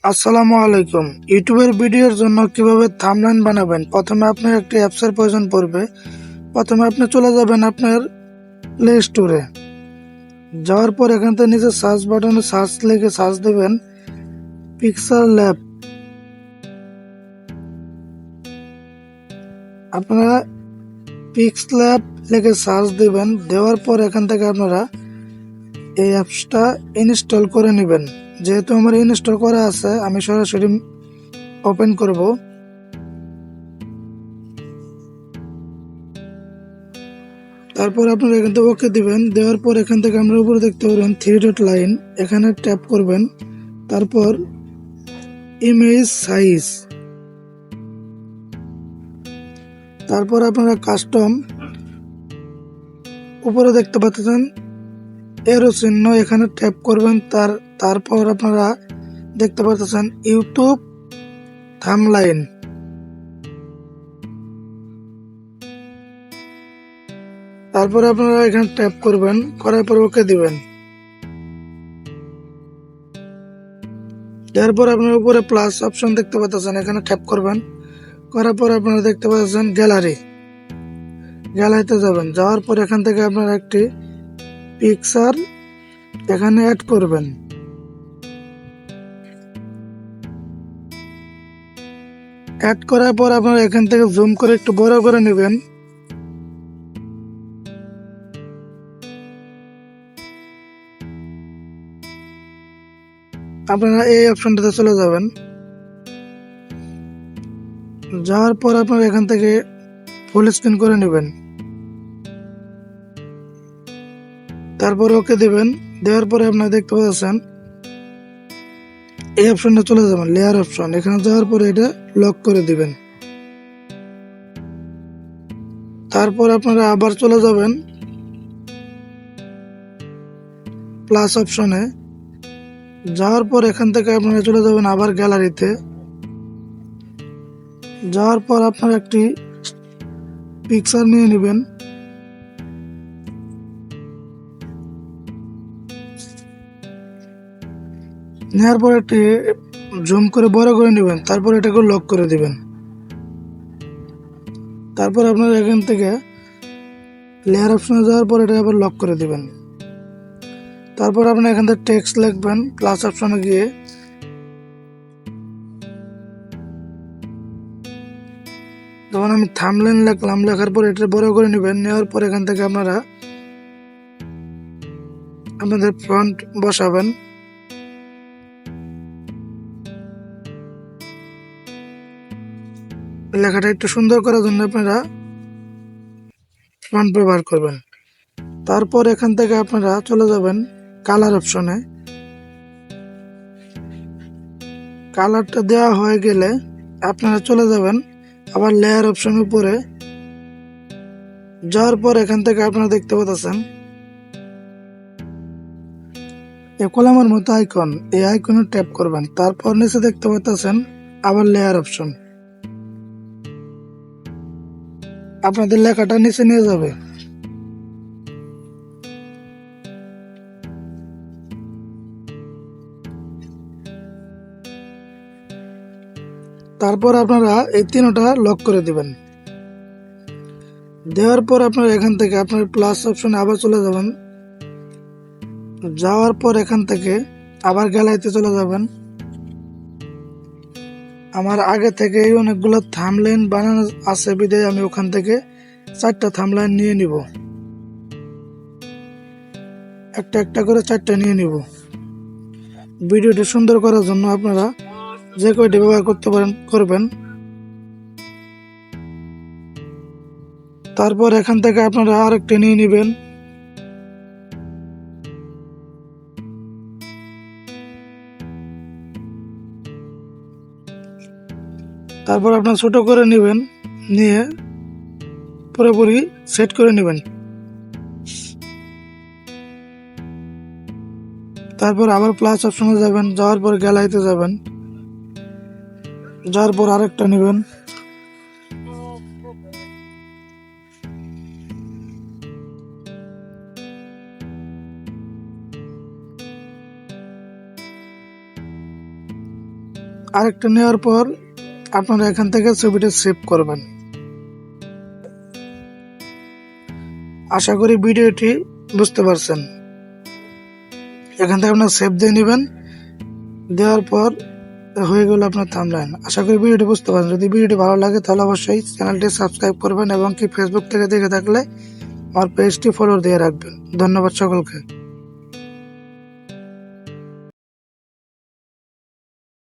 আসসালামু আলাইকুম। ইউটিউবের ভিডিওর জন্য কিভাবে থাম্বনেল বানাবেন, প্রথমে আপনার একটি অ্যাপসের প্রয়োজন পড়বে। প্রথমে আপনি চলে যাবেন আপনার প্লে স্টোরে। যাওয়ার পর এখান থেকে নিচে সার্চ বাটনে সার্চ লিখে সার্চ দেবেন পিক্সেল ল্যাব। আপনারা পিক্স ল্যাব লিখে সার্চ দেবেন। দেওয়ার পর এখান থেকে আপনারা এই অ্যাপসটা ইনস্টল করে নেবেন। যেহেতু আমার ইনস্টল করা আছে, আমি সরাসরি ওপেন করব। তারপর আপনারা এখান থেকে ওকে দিবেন। দেওয়ার পর এখান থেকে আমরা উপরে দেখতে পাবেন 3 ডট লাইন, এখানে ট্যাপ করবেন। তারপর ইমেজ সাইজ, তারপর আপনারা কাস্টম উপরে দেখতে পাচ্ছেন এরো চিহ্ন, এখানে ট্যাপ করবেন। তারপর আপনারা দেখতে পাচ্ছেন ইউটিউব থাম্বনেল। তারপর আপনারা এখানে ট্যাপ করবেন, করার পর ওকে দিবেন। এরপর আপনার উপরে প্লাস অপশন দেখতে পাচ্ছেন, এখানে ট্যাপ করবেন। করার পর আপনারা দেখতে পাচ্ছেন গ্যালারিতে যাবেন। যাওয়ার পর এখান থেকে আপনারা একটি পিকচার এখানে অ্যাড করবেন। অ্যাড করার পর আপনারা এখান থেকে জুম করে একটু বড় করে নেবেন। আপনারা এই অপশনটাতে চলে যাবেন। যাওয়ার পর আপনারা এখান থেকে ফুল স্ক্রিন করে নেবেন। তারপর ওকে দিবেন। দেওয়ার পরে আপনারা দেখতে পাচ্ছেন এই অপশনটা চলে যাবেন, লেয়ার অপশন। এখানে যাওয়ার পরে এটা লক করে দিবেন। তারপর আপনারা আবার চলে যাবেন প্লাস অপশনে। যাওয়ার পর এখান থেকে আপনারা চলে যাবেন আবার গ্যালারিতে। যাওয়ার পর আপনারা একটি পিকচার নিয়ে নেবেন। নেওয়ার পর একটি জুম করে বড় করে নেবেন। তারপর এটাকে লক করে দিবেন। তারপর আপনারা এখান থেকে লেয়ার অপশনে যাওয়ার পর এটা আবার লক করে দিবেন। তারপর আপনারা এখান থেকে টেক্সট লিখবেন প্লাস অপশনে গিয়ে। যখন আমি থাম্বনেল লিখলাম, লেখার পর এটা বড় করে নেবেন। নেওয়ার পর এখান থেকে আপনারা আপনাদের ফন্ট বসাবেন। লেখাটা একটু সুন্দর করার জন্য আপনারা ফন্ট ব্যবহার করবেন। তারপর এখান থেকে আপনারা চলে যাবেন কালার অপশনে। কালারটা দেওয়া হয়ে গেলে আপনারা চলে যাবেন আবার লেয়ার অপশনের উপরে। যাওয়ার পর এখান থেকে আপনারা দেখতে পাচ্ছেন কলমের মতো আইকন, এই আইকনে ট্যাপ করবেন। তারপর নিচে দেখতে পাচ্ছেন আবার লেয়ার অপশন। আপনাদের লেখাটা নিচে নিয়ে যাবে। তারপর আপনারা এই তিনটা লক করে দিবেন। দেওয়ার পর আপনারা এখান থেকে আপনার প্লাস অপশনে আবার চলে যাবেন। যাওয়ার পর এখান থেকে আবার গ্যালারিতে চলে যাবেন। আমার আগে থেকেই অনেকগুলো থাম্বনেল বানানো আছে, বিধায় আমি ওখান থেকে 4টা থাম্বনেল নিয়ে নিব। একটা একটা করে 4টা নিয়ে নিব। ভিডিওটি সুন্দর করার জন্য আপনারা যে কয়টি ব্যবহার করতে পারেন করবেন। তারপর এখান থেকে আপনারা আরেকটা নিয়ে নেবেন। তারপর আপনার ছোট করে নেবেন, নিয়ে পুরোপুরি সেট করে নেবেন। তারপর আবার প্লাস অপশনে যাবেন। যাওয়ার পর গ্যালারিতে যাবেন। যাওয়ার পর আরেকটা নেবেন। আরেকটা নেওয়ার পর আপনারা এখান থেকে ছবিটা সেভ করবেন। আশা করি ভিডিওটি বুঝতে পারছেন। এখান থেকে আপনার সেভ দিয়ে নেবেন, দেওয়ার পর হয়ে গেল আপনার থাম্বনেইল। আশা করি ভিডিওটি বুঝতে পারছেন। যদি ভিডিওটি ভালো লাগে তাহলে অবশ্যই চ্যানেলটি সাবস্ক্রাইব করবেন এবং কি ফেসবুক থেকে দেখে থাকলে আমার পেজটি ফলো দিয়ে রাখবেন। ধন্যবাদ সকলকে।